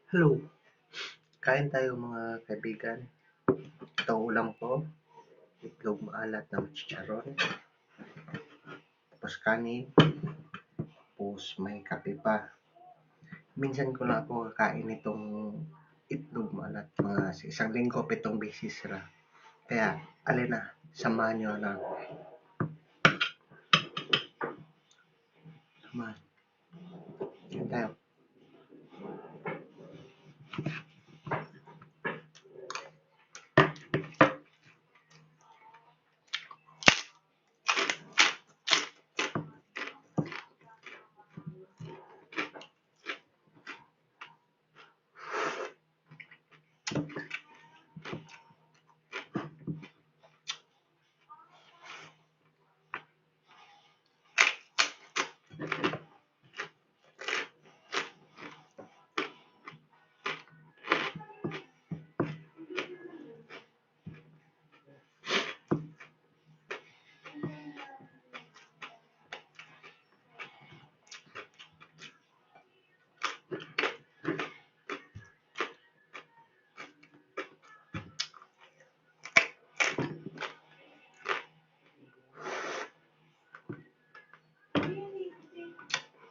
Hello, kain tayo mga kaibigan. Ito ang ulam ko, itlog maalat na may chicharon, tapos kanin, tapos may kape pa. Minsan ko na ako kakain itong itlog maalat, mga sa isang linggo, 7 beses sila. Kaya, alin na, samahan nyo na ako. Samahan. Kain tayo.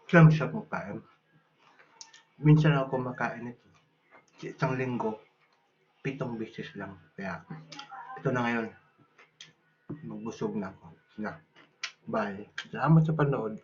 Siyam siya kung kain. Minsan ako makain ito. Sa isang linggo, 7 beses lang. Kaya, ito na ngayon. Magbusog na ako. Na. Bye. Salamat sa panood.